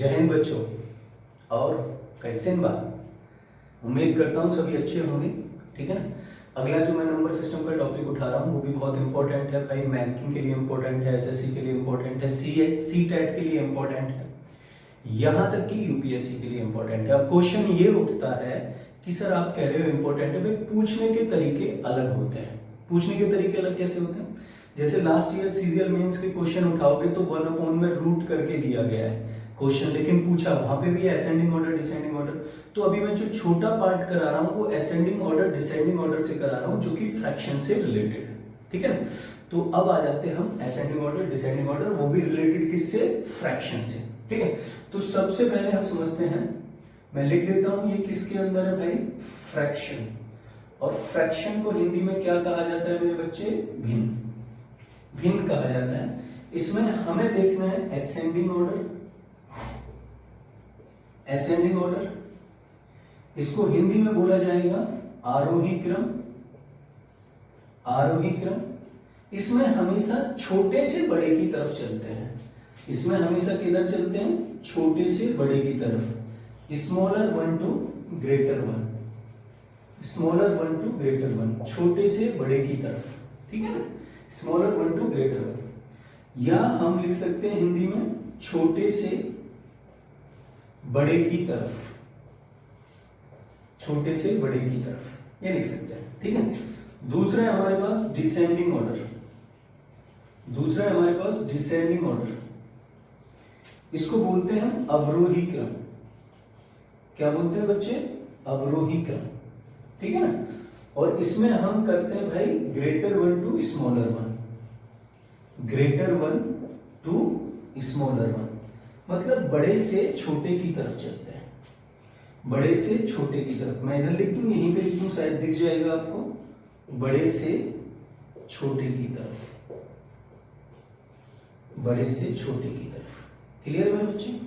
जय हिंद बच्चों। और कैसे हैं बात? उम्मीद करता हूँ सभी अच्छे होंगे, ठीक है ना। अगला जो मैं नंबर सिस्टम का टॉपिक उठा रहा हूँ वो भी बहुत इंपॉर्टेंट है भाई। बैंकिंग के लिए इंपॉर्टेंट है, एसएससी के लिए इंपॉर्टेंट है, सीटेट के लिए इंपॉर्टेंट है, यहाँ तक कि यूपीएससी के लिए इंपॉर्टेंट है। अब क्वेश्चन ये उठता है कि सर आप कह रहे हो इंपॉर्टेंट है, भाई पूछने के तरीके अलग होते हैं। पूछने के तरीके अलग कैसे होते हैं? जैसे लास्ट ईयर सीजीएल मेंस के क्वेश्चन उठाओगे तो 1/, में रूट करके दिया गया है क्वेश्चन, लेकिन पूछा वहां पे भी असेंडिंग ऑर्डर डिसेंडिंग ऑर्डर। तो अभी मैं जो छोटा पार्ट करा रहा हूँ वो असेंडिंग ऑर्डर डिसेंडिंग ऑर्डर से करा रहा हूँ, जो कि फ्रैक्शन से रिलेटेड है, ठीक है ना। तो अब आ जाते हैं हम असेंडिंग ऑर्डर डिसेंडिंग ऑर्डर, वो भी रिलेटेड किससे? फ्रैक्शन से, ठीक है। तो सबसे पहले हम समझते हैं, मैं लिख देता हूं ये किसके अंदर है भाई? फ्रैक्शन। और फ्रैक्शन को हिंदी में क्या कहा जाता है मेरे बच्चे? भिन्न। भिन्न कहा जाता है। इसमें हमें देखना है असेंडिंग ऑर्डर, असेंडिंग ऑर्डर, इसको हिंदी में बोला जाएगा आरोही क्रम, आरोही क्रम। इसमें हमेशा छोटे से बड़े की तरफ चलते हैं। इसमें हमेशा किधर चलते हैं? छोटे से बड़े की तरफ। Smaller 1 to greater 1, smaller 1 to greater 1, छोटे से बड़े की तरफ, ठीक है ना। स्मॉलर 1 टू ग्रेटर 1, या हम लिख सकते हैं हिंदी में छोटे से बड़े की तरफ, छोटे से बड़े की तरफ, ये लिख सकते हैं, ठीक है। दूसरा है हमारे पास डिसेंडिंग ऑर्डर, दूसरा है हमारे पास डिसेंडिंग ऑर्डर। इसको बोलते हैं हम अवरोही क्रम। क्या बोलते हैं बच्चे? अवरोही क्रम, ठीक है ना। और इसमें हम करते हैं भाई greater 1 to smaller 1, greater 1 to smaller 1, मतलब बड़े से छोटे की तरफ चलते हैं, बड़े से छोटे की तरफ। मैं इधर लिख दूं, यहीं पे लिख दूं, शायद दिख जाएगा आपको। बड़े से छोटे की तरफ, बड़े से छोटे की तरफ। क्लियर मेरे बच्चे?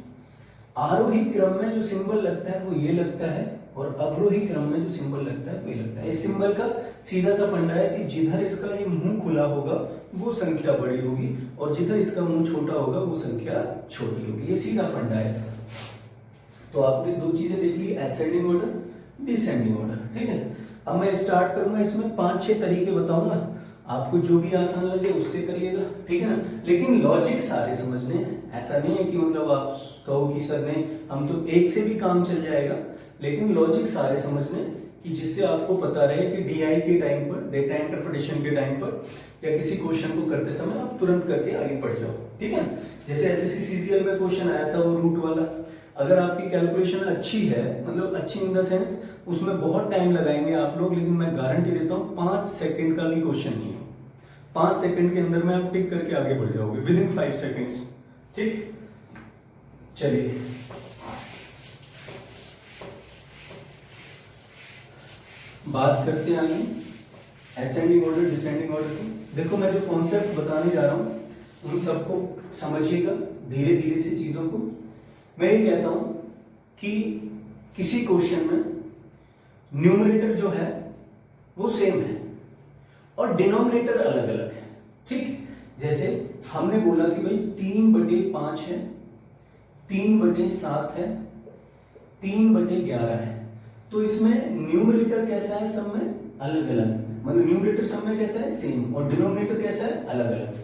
आरोही क्रम में जो सिंबल लगता है वो ये लगता है, और अवरोही क्रम में जो सिंबल लगता है वो ये लगता है। इस सिंबल का सीधा सा फंडा है कि जिधर इसका ये मुंह खुला होगा वो संख्या बड़ी होगी, और जिधर इसका मुंह छोटा होगा वो संख्या छोटी होगी। ये सीधा फंडा है इसका। तो आपने दो चीजें देख ली, असेंडिंग ऑर्डर, डिसेंडिंग ऑर्डर, ठीक है। अब मैं स्टार्ट करूंगा, इसमें 5-6 तरीके बताऊंगा, आपको जो भी आसान लगे उससे करिएगा, ठीक है ना। लेकिन लॉजिक सारे समझने हैं। ऐसा नहीं है कि मतलब आप कहो कि सर नहीं हम तो एक से भी काम चल जाएगा, लेकिन लॉजिक सारे समझने कि जिससे आपको पता रहे कि डीआई के टाइम पर, डेटा इंटरप्रिटेशन के टाइम पर, या किसी क्वेश्चन को करते समय आप तुरंत करके आगे बढ़ जाओ, ठीक है। जैसे एसएससी सीजीएल में क्वेश्चन आया था वो रूट वाला, अगर आपकी कैलकुलेशन अच्छी है, मतलब अच्छी इन द सेंस उसमें बहुत टाइम लगाएंगे आप लोग, लेकिन मैं गारंटी देता हूँ 5 सेकंड का भी क्वेश्चन नहीं है। 5 सेकंड के अंदर में आप टिक करके आगे बढ़ जाओगे, विदिन 5 सेकंड्स, ठीक। चलिए बात करते हैं आगे असेंडिंग ऑर्डर डिसेंडिंग ऑर्डर की। देखो मैं जो कॉन्सेप्ट बताने जा रहा हूं उन सबको समझिएगा धीरे धीरे से चीजों को। मैं ये कहता हूं कि किसी क्वेश्चन में न्यूमरेटर जो है वो सेम है और डिनोमिनेटर अलग अलग है, ठीक। जैसे हमने बोला कि भाई 3/5 है, 3/7 है, 3/11 है। तो इसमें न्यूमरेटर कैसा है? सब में अलग अलग, मतलब न्यूमरेटर सब में कैसा है? सेम, और डिनोमिनेटर कैसा है? अलग अलग।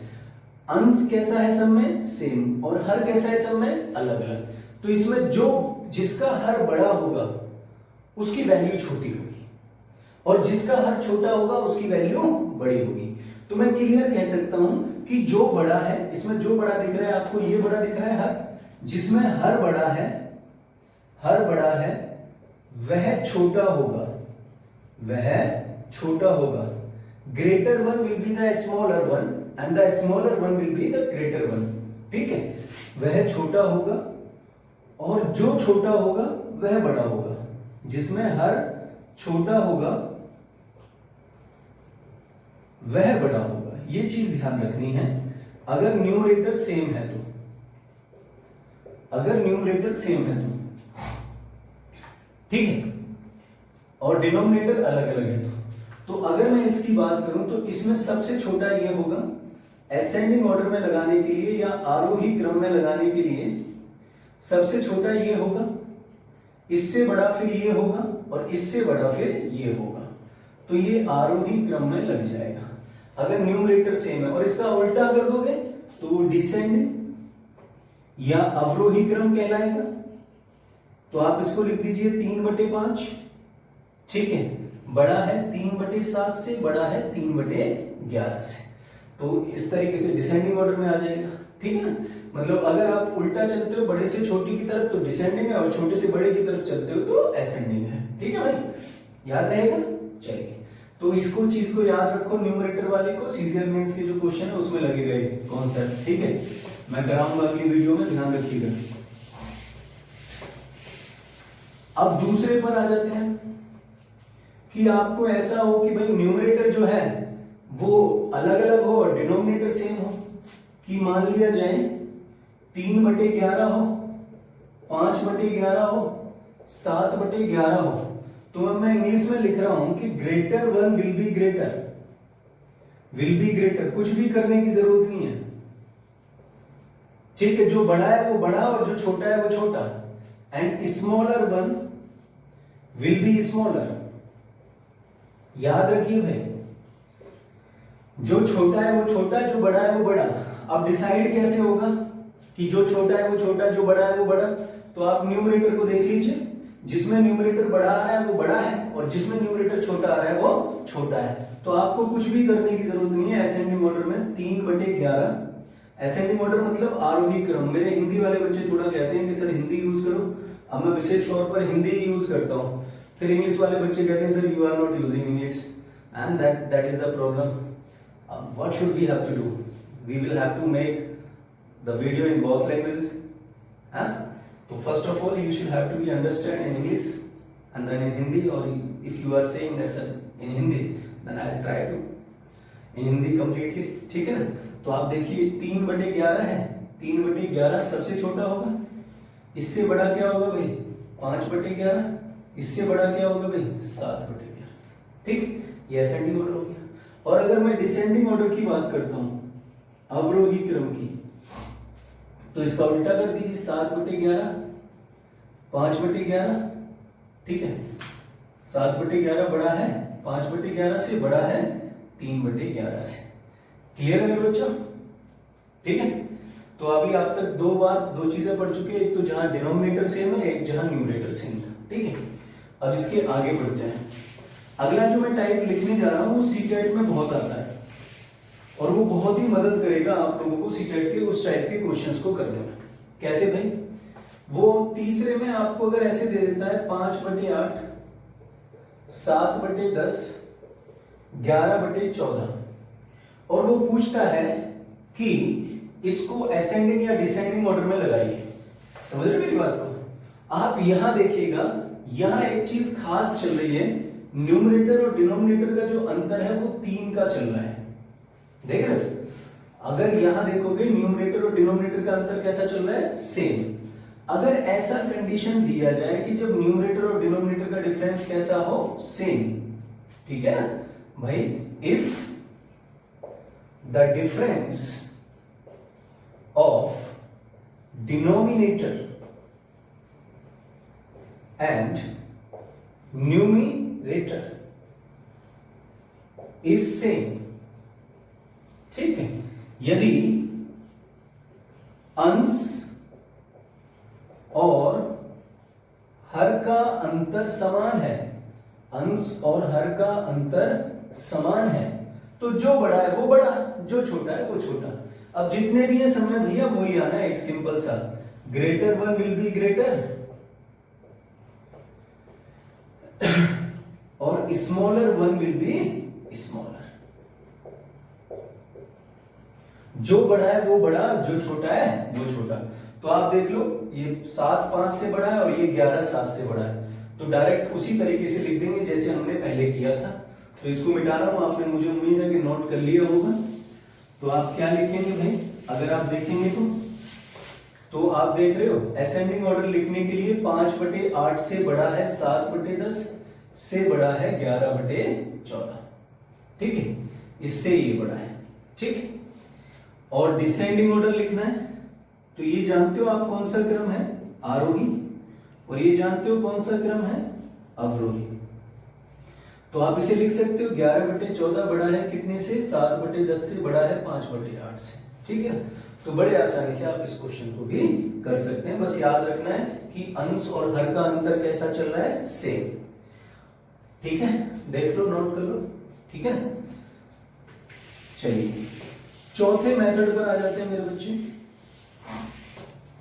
अंश कैसा है? सब में सेम, और हर कैसा है? सब में अलग अलग। तो इसमें जो जिसका हर बड़ा होगा उसकी वैल्यू छोटी होगी, और जिसका हर छोटा होगा उसकी वैल्यू बड़ी होगी। तो मैं क्लियर कह सकता हूं कि जो बड़ा है, इसमें जो बड़ा दिख रहा है आपको, ये बड़ा दिख रहा है हर, जिसमें हर बड़ा है, हर बड़ा है वह छोटा होगा, वह छोटा होगा। Greater 1 will be the smaller 1 and the smaller 1 will be the greater 1, ठीक है। वह छोटा होगा और जो छोटा होगा वह बड़ा होगा, जिसमें हर छोटा होगा वह बड़ा होगा। ये चीज ध्यान रखनी है। अगर न्यूमरेटर सेम है तो, अगर न्यूमरेटर सेम है ठीक है, और डिनोमिनेटर अलग अलग है तो अगर मैं इसकी बात करूं तो इसमें सबसे छोटा ये होगा। असेंडिंग ऑर्डर में लगाने के लिए या आरोही क्रम में लगाने के लिए सबसे छोटा ये होगा, इससे बड़ा फिर ये होगा, और इससे बड़ा फिर ये होगा। तो ये आरोही क्रम में लग जाएगा अगर न्यूमरेटर सेम है। और इसका उल्टा कर दोगे तो डिसेंडिंग या अवरोही क्रम कहलाएगा। तो आप इसको लिख दीजिए 3/5। ठीक है, बड़ा है 3/7 से, बड़ा है 3/11 से। तो इस तरीके से डिसेंडिंग ऑर्डर में आ जाएगा। ठीक है ना, मतलब अगर आप उल्टा चलते हो बड़े से छोटी की तरफ तो डिसेंडिंग है, और छोटे से बड़े की तरफ चलते हो तो असेंडिंग है। ठीक है भाई, याद रहेगा। चलिए, तो इसको चीज को याद रखो, न्यूमरेटर वाले को सीजीएल मेंस के जो क्वेश्चन है उसमें लगेगा ये कॉन्सेप्ट। ठीक है, मैं कराऊंगा अगली वीडियो में, ध्यान रखिएगा। अब दूसरे पर आ जाते हैं कि आपको ऐसा हो कि भाई न्यूमरेटर जो है वो अलग अलग हो और डिनोमिनेटर सेम हो। कि मान लिया जाए 3/11 हो, 5/11 हो, 7/11 हो। तो मैं इंग्लिश में लिख रहा हूं कि greater one will be greater, कुछ भी करने की जरूरत नहीं है। ठीक है, जो बड़ा है वो बड़ा और जो छोटा है वो छोटा। And smaller one will be smaller. याद रखिए भाई, जो छोटा है वो छोटा, जो बड़ा है वो बड़ा। अब डिसाइड कैसे होगा कि जो छोटा है वो छोटा, जो बड़ा है वो बड़ा? तो आप न्यूमरेटर को देख लीजिए, जिसमें न्यूमरेटर बड़ा आ रहा है वो बड़ा है, और जिसमें न्यूमरेटर छोटा आ रहा है वो छोटा है। तो आपको कुछ भी करने की जरूरत नहीं है असेंडिंग ऑर्डर में। 3/11 असेंडिंग ऑर्डर मतलब आरोही क्रम। मेरे हिंदी वाले बच्चे थोड़ा कहते हैं कि सर हिंदी यूज करो, अब मैं विशेष तौर पर हिंदी यूज करता हूँ। फिर इंग्लिश वाले बच्चे कहते हैं sir you are not using English, and that is the problem. What should we have to do? We will have to make the video in both languages. तो first of all you should have to be understand in English and then in Hindi, or if you are saying that sir in Hindi, then I'll try to in Hindi completely। ठीक है ना? तो आप देखिए 3/11 है, 3/11 सबसे छोटा होगा। इससे बड़ा क्या होगा भाई? 5/11। इससे बड़ा क्या होगा भाई? 7/11। ठीक, ये असेंडिंग ऑर्डर हो गया। और अगर मैं डिसेंडिंग ऑर्डर की बात करता हूं, अवरोही क्रम की, तो इसका उल्टा कर दीजिए 7/11, 5/11। ठीक है, 7/11 बड़ा है 5/11 से, बड़ा है 3/11 से। क्लियर है मेरे बच्चों? ठीक है, तो अभी आप तक दो चीजें पढ़ चुके हैं, एक तो जहां डिनोमिनेटर सेम है, एक जहां न्यूमरेटर सेम था। ठीक है, अब इसके आगे बढ़ते हैं। अगला जो मैं टाइप लिखने जा रहा हूं वो सी टाइप में बहुत आता है, और वो बहुत ही मदद करेगा आप लोगों को सी टाइप के उस टाइप के क्वेश्चंस को करने में। कैसे भाई? वो तीसरे में आपको अगर ऐसे दे देता है 5/8, 7/10, 11/14, और वो पूछता है कि इसको असेंडिंग या डिसेंडिंग ऑर्डर में लगाइए। समझ रहे मेरी बात को? आप यहां देखिएगा, यहां एक चीज खास चल रही है। न्यूमरेटर और डिनोमिनेटर का जो अंतर है वो 3 का चल रहा है। देख रहे हो? अगर यहां देखोगे न्यूमरेटर और डिनोमिनेटर का अंतर कैसा चल रहा है? सेम। अगर ऐसा कंडीशन दिया जाए कि जब न्यूमरेटर और डिनोमिनेटर का डिफरेंस कैसा हो? सेम। ठीक है ना भाई? If the difference of denominator and numerator is same. ठीक है, यदि अंश और हर का अंतर समान है, अंश और हर का अंतर समान है, तो जो बड़ा है वो बड़ा, जो छोटा है वो छोटा। अब जितने भी हैं सब में भैया वही आना है, एक सिंपल सा, greater one will be greater और smaller one will be smaller. जो बड़ा है वो बड़ा, जो छोटा है वो छोटा। तो आप देख लो, ये 7 5 से बड़ा है और ये 11 7 से बड़ा है, तो डायरेक्ट उसी तरीके से लिख देंगे जैसे हमने पहले किया था। तो इसको मिटा रहा हूं, आपने मुझे उम्मीद है कि नोट कर लिया होगा। तो आप क्या लिखेंगे भाई? अगर आप देखेंगे तो आप देख रहे हो असेंडिंग ऑर्डर लिखने के लिए 5/8 से बड़ा है 7/10 से बड़ा है 11/14। ठीक है, इससे ये बड़ा है। ठीक, और डिसेंडिंग ऑर्डर लिखना है तो ये जानते हो आप कौन सा क्रम है? आरोही, और ये जानते हो कौन सा क्रम है, अवरोही। तो आप इसे लिख सकते हो 11/14 बड़ा है कितने से, 7/10 से, बड़ा है 5/8 से। ठीक है, तो बड़े आसानी से आप इस क्वेश्चन को भी कर सकते हैं। बस याद रखना है कि अंश और हर का अंतर कैसा चल रहा है, सेम। ठीक है, देख लो, नोट कर लो। ठीक है, चलिए चौथे मेथड पर आ जाते हैं मेरे बच्चे।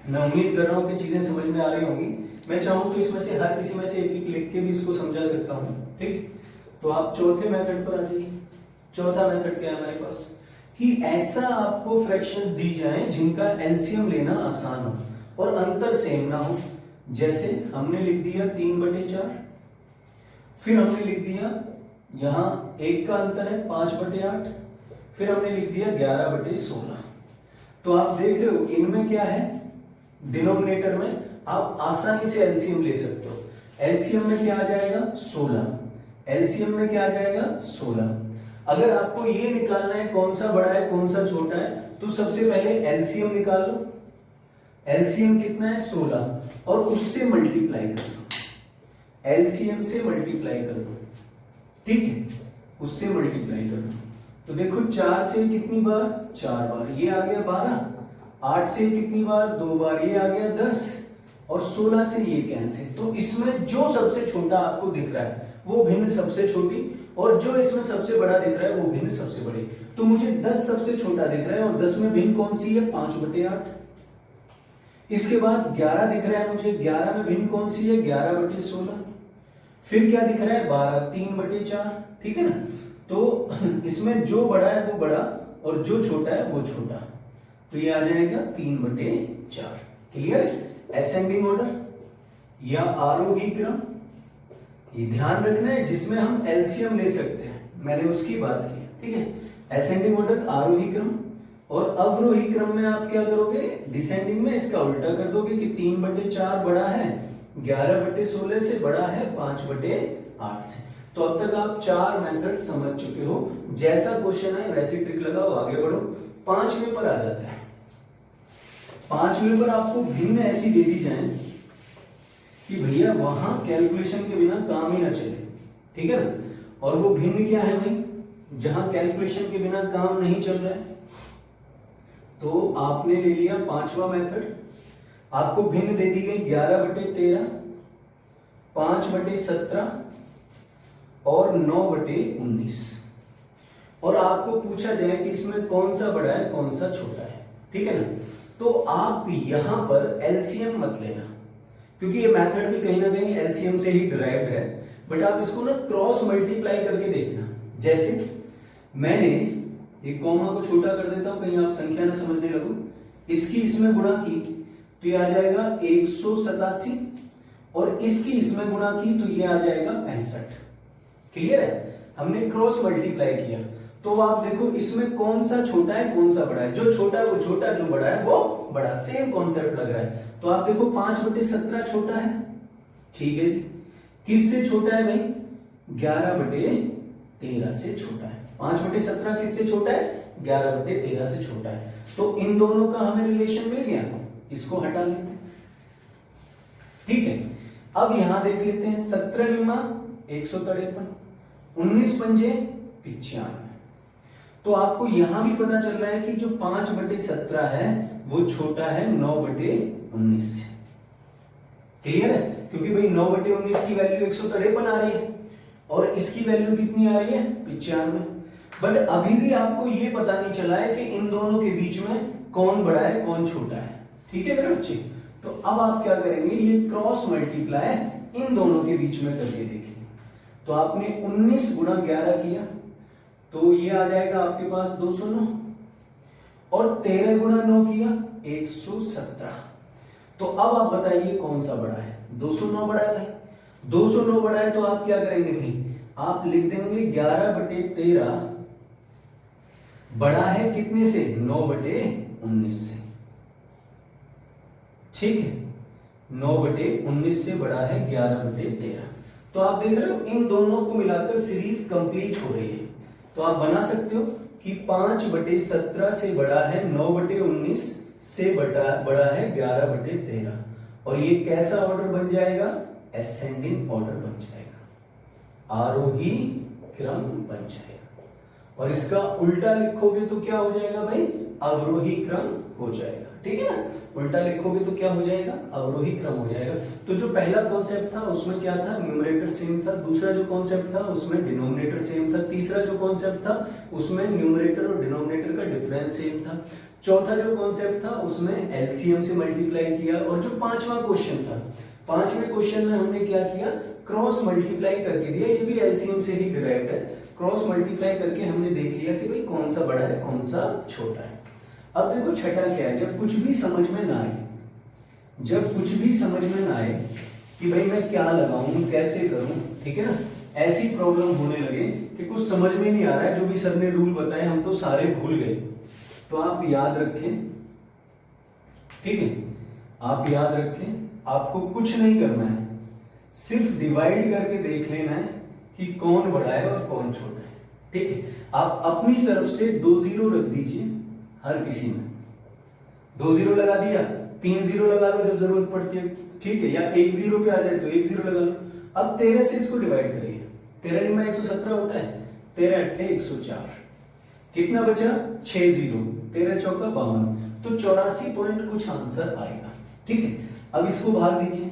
मैं उम्मीद कर रहा हूं कि चीजें समझ में आ रही होंगी। मैं चाहूं तो इसमें से हर किसी में से एक एक लिख के भी इसको समझा सकता हूं। ठीक, तो आप चौथे मेथड पर आ जाइए। चौथा मेथड क्या है हमारे पास, कि ऐसा आपको फ्रैक्शंस दी जाएं जिनका एलसीएम लेना आसान हो और अंतर सेम ना हो। जैसे हमने लिख दिया 3/4, फिर हमने लिख दिया यहां 1 का अंतर है 5/8, फिर हमने लिख दिया 11/16। तो आप देख रहे हो इनमें क्या है, डिनोमिनेटर में आप आसानी से एलसीएम ले सकते हो। एलसीएम में क्या आ जाएगा, 16। एलसीएम में क्या आ जाएगा, 16। अगर आपको ये निकालना है कौन सा बड़ा है कौन सा छोटा है, तो सबसे पहले एलसीएम निकाल लो। एलसीएम कितना है, 16, और उससे मल्टीप्लाई कर दो। एलसीएम से मल्टीप्लाई कर दो। ठीक है, उससे मल्टीप्लाई कर दो। तो देखो 4 से कितनी बार, 4 बार, ये आ गया 12। 8 से कितनी बार, 2 बार, ये आ गया 10, और 16 से ये कैंसिल। तो इसमें जो सबसे छोटा आपको दिख रहा है वो भिन्न सबसे छोटी, और जो इसमें सबसे बड़ा दिख रहा है वो भिन्न सबसे बड़ी। तो मुझे 10 सबसे छोटा दिख रहा है, और 10 में भिन्न कौन सी है, 5/8। इसके बाद 11 दिख रहा है मुझे, 11 में भिन्न कौन सी है, 11/16। फिर क्या दिख रहा है, 12, 3/4। ठीक है ना, तो इसमें जो बड़ा है वो बड़ा, और जो छोटा है वो छोटा। तो ये आ जाएगा 3/4। क्लियर, असेंडिंग ऑर्डर या आरोही क्रम, ये ध्यान रखना है जिसमें हम एलसीएम ले सकते हैं, मैंने उसकी बात की। ठीक है, असेंडिंग ऑर्डर, आरोही क्रम। और अवरोही क्रम में आप क्या करोगे, डिसेंडिंग में इसका उल्टा कर दोगे कि 3/4 बड़ा है 11/16 से, बड़ा है 5/8 से। तो अब तक आप 4 मेथड समझ चुके हो। जैसा क्वेश्चन है वैसी ट्रिक लगाओ, आगे बढ़ो। 5वें पर आ जाते हैं। 5वें पर आपको भिन्न ऐसी दे दी जाए कि भैया वहां कैलकुलेशन के बिना काम ही ना चले। ठीक है ना, और वो भिन्न क्या है भाई, जहां कैलकुलेशन के बिना काम नहीं चल रहा है। तो आपने ले लिया 5वां मेथड, आपको भिन्न दे दी गई 11/13, 5/17 और 9/19, और आपको पूछा जाए कि इसमें कौन सा बड़ा है कौन सा छोटा है। ठीक है ना, तो आप यहां पर एलसीएम मत लेना, क्योंकि ये मेथड भी कहीं ना कहीं एलसीएम से ही डिराइव्ड है। बट आप इसको ना क्रॉस मल्टीप्लाई करके देखना। जैसे मैंने एक कॉमा को छोटा कर देता हूं, कहीं आप संख्या ना समझने लगो। इसकी इसमें गुणा की तो ये आ जाएगा 187, और इसकी इसमें गुणा की तो ये आ जाएगा 65। क्लियर है, हमने क्रॉस मल्टीप्लाई किया। तो आप देखो इसमें कौन सा छोटा है कौन सा बड़ा है, जो छोटा है वो छोटा, जो बड़ा है वो बड़ा, सेम कॉन्सेप्ट लग रहा है। तो आप देखो 5/17 छोटा है। ठीक है जी, किससे छोटा है भाई, 11/13 से छोटा है। 5/17 किससे छोटा है, 11/13 से छोटा है। तो इन दोनों का हमें रिलेशन मिल गया, इसको हटा लेते हैं। ठीक है, अब यहां देख लेते हैं 17 निम्मा 153, 19 पंजे 95। तो आपको यहां भी पता चल रहा है कि जो 5/17 है वो छोटा है 9/19 से। क्लियर है, क्योंकि भाई 9/19 की वैल्यू 153 आ रही है, और इसकी वैल्यू कितनी आ रही है, 95। बट अभी भी आपको ये पता नहीं चला है कि इन दोनों के बीच में कौन बड़ा है कौन छोटा है। ठीक है मेरे बच्चे, तो अब आप क्या करेंगे, ये क्रॉस मल्टीप्लाई इन दोनों के बीच में करके देखेंगे। तो आपने 19 गुणा 11 किया तो ये आ जाएगा आपके पास 209, और 13 गुणा 9 किया 117। तो अब आप बताइए कौन सा बड़ा है, 209 बड़ा है भाई। 209 बड़ा है तो आप क्या करेंगे भाई, आप लिख देंगे 11/13 बड़ा है कितने से, 9/19 से। ठीक है, 9/19 से बड़ा है 11/13। तो आप देख रहे हो इन दोनों को मिलाकर सीरीज कंप्लीट हो रही है। तो आप बना सकते हो कि 5/17 से बड़ा है 9/19 से बड़ा है 11/13, और ये कैसा ऑर्डर बन जाएगा? असेंडिंग ऑर्डर बन जाएगा, आरोही क्रम बन जाएगा। और इसका उल्टा लिखोगे तो क्या हो जाएगा भाई? अवरोही क्रम हो जाएगा, ठीक है ना। उल्टा लिखोगे तो क्या हो जाएगा? अवरोही क्रम हो जाएगा। तो जो पहला कॉन्सेप्ट था उसमें क्या था? न्यूमरेटर सेम था। दूसरा जो कॉन्सेप्ट था उसमें डिनोमिनेटर सेम था। तीसरा जो कॉन्सेप्ट था उसमें न्यूमरेटर और डिनोमिनेटर का डिफरेंस सेम था। चौथा जो कॉन्सेप्ट था उसमें एलसीएम से मल्टीप्लाई किया। और जो पांचवा क्वेश्चन था, पांचवें क्वेश्चन में हमने क्या किया? क्रॉस मल्टीप्लाई करके दिया। ये भी एलसीएम से ही डिराइव्ड है। क्रॉस मल्टीप्लाई करके हमने देख लिया कि भाई कौन सा बड़ा है कौन सा छोटा है। अब देखो छठा क्या है? जब कुछ भी समझ में ना आए, जब कुछ भी समझ में ना आए कि भाई मैं क्या लगाऊं कैसे करूं, ठीक है ना, ऐसी प्रॉब्लम होने लगे कि कुछ समझ में नहीं आ रहा है, जो भी सर ने रूल बताए हम तो सारे भूल गए, तो आप याद रखें, ठीक है, आप याद रखें, आपको कुछ नहीं करना है, सिर्फ डिवाइड करके देख लेना है कि कौन बड़ा है और कौन छोटा है, ठीक है। आप अपनी तरफ से 2 जीरो रख दीजिए हर किसी में। 2 जीरो लगा दिया, 3 जीरो लगा लो जब जरूरत पड़ती है, ठीक है, या 1 जीरो पे आ जाए तो 1 जीरो लगा लो। अब 13 से इसको डिवाइड करिए। 13 में 117 होता है, 13 8 104, कितना बचा? 6 जीरो, 13 चौका 52, तो 84 पॉइंट कुछ आंसर आएगा, ठीक है। अब इसको भाग दीजिए,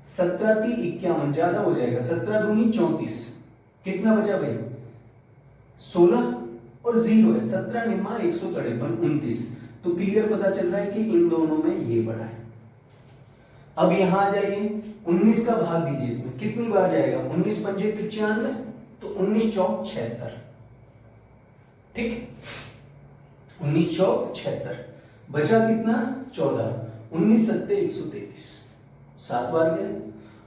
17 × 51 ज्यादा हो जाएगा, 17 दूनी 34, कितना बचा भाई? 16 और 0 है, 17 निम्मा 153 29, तो क्लियर पता चल रहा है कि इन दोनों में ये बड़ा है। अब यहां आ जाइए, 19 का भाग दीजिए, इसमें कितनी बार जाएगा? 19 पंजे 95, तो 19 चौक 76, ठीक है, 19 चौक 76, बचा कितना? 14, 19 सत्ते 133, 7 बार गया।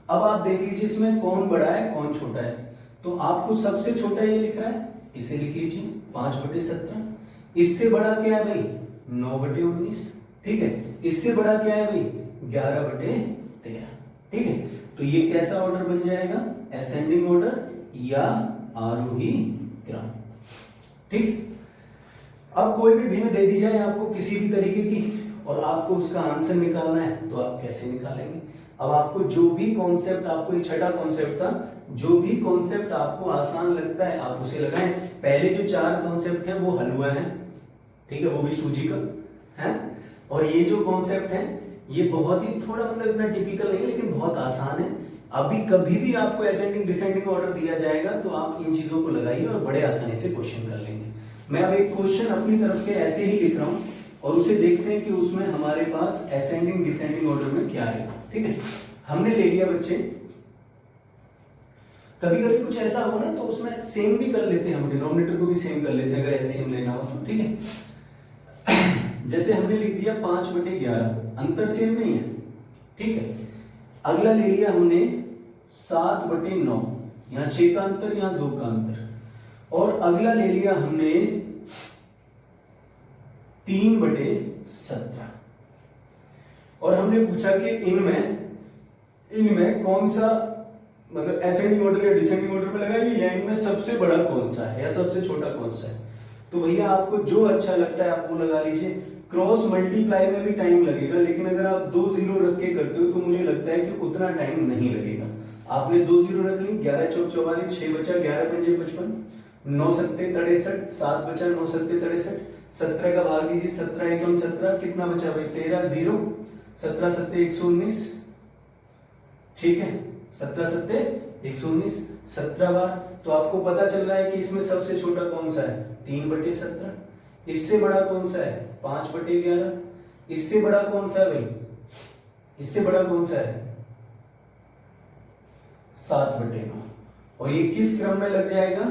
अब आप देख लीजिए इसमें कौन बड़ा है कौन छोटा है, तो आपको सबसे छोटा ये लिख रहा है, इसे लिख लीजिए 5/17। इससे बड़ा क्या है भाई? 9/19, ठीक है। इससे बड़ा क्या है भाई? 11/13, ठीक है। तो ये कैसा ऑर्डर बन जाएगा? असेंडिंग ऑर्डर या आरोही क्रम, ठीक है। अब कोई भी भिन्न दे दी जाए आपको किसी भी तरीके की और आपको उसका आंसर निकालना है, तो आप कैसे निकालेंगे? अब आपको जो भी कॉन्सेप्ट, आपको ये छठा कॉन्सेप्ट था, जो भी कॉन्सेप्ट आपको आसान लगता है आप उसे लगाएं। पहले जो 4 कॉन्सेप्ट हैं वो हलवा हैं, ठीक है, वो भी सूजी का है। और ये जो कॉन्सेप्ट है ये बहुत ही थोड़ा मतलब इतना टिपिकल नहीं है, लेकिन बहुत आसान है। अभी कभी भी आपको असेंडिंग डिसेंडिंग ऑर्डर दिया जाएगा तो आप इन चीजों को लगाइए और बड़े आसानी से क्वेश्चन कर लेंगे। मैं अब एक क्वेश्चन अपनी तरफ से ऐसे ही लिख रहा हूं और उसे देखते हैं कि उसमें हमारे पास असेंडिंग डिसेंडिंग ऑर्डर में क्या है, ठीक है। हमने ले लिया बच्चे, कभी कभी कुछ ऐसा हो ना तो उसमें सेम भी कर लेते हैं, हम डिनोमिनेटर को भी सेम कर लेते हैं अगर एलसीएम लेना हो तो, ठीक है। जैसे हमने लिख दिया 5/11, अंतर सेम नहीं है, ठीक है। अगला ले लिया हमने 7/9, यहाँ 6 का अंतर यहाँ 2 का अंतर। और अगला ले लिया हमने 3/17 और हमने पूछा कि इनमें कौन सा मतलब असेंडिंग ऑर्डर या डिसेंडिंग ऑर्डर में लगाएंगे या इनमें सबसे बड़ा कौन सा है या सबसे छोटा कौन सा है। तो भैया आपको जो अच्छा लगता है आप वो लगा लीजिए। क्रॉस मल्टीप्लाई में भी टाइम लगेगा, लेकिन अगर आप 2 जीरो रख के करते हो तो मुझे लगता है कि उतना टाइम नहीं लगेगा। आपने 2 जीरो रख ली, 11 चौक 44, 6 बचा, 11 पंजे 55, 9 सत्ते 63, 7 बचा, 9 सत्ते 63, 17 का भाग दीजिए, 17 एकम 17, कितना बचा भाई? 13 जीरो, 17 सत्ते 119, ठीक है, 17 सत्ते 119, 17 बार। तो आपको पता चल रहा है कि इसमें सबसे छोटा कौन सा है? 3/17। इससे बड़ा कौन सा है? 5/11। इससे बड़ा कौन सा है भाई? इससे बड़ा कौन सा है? 7/9। और ये किस क्रम में लग जाएगा?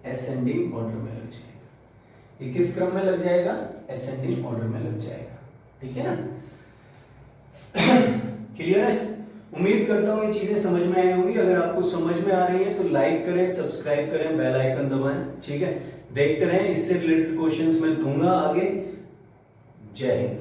असेंडिंग ऑर्डर में लग जाएगा। ये किस क्रम में लग जाएगा? असेंडिंग ऑर्डर में लग जाएगा, ठीक है ना। क्लियर है? उम्मीद करता हूं ये चीजें समझ में आई होंगी। अगर आपको समझ में आ रही है तो लाइक करें, सब्सक्राइब करें, बेल आइकन दबाएं, ठीक है। देखते रहें, इससे रिलेटेड क्वेश्चंस मैं दूंगा आगे। जय हिंद।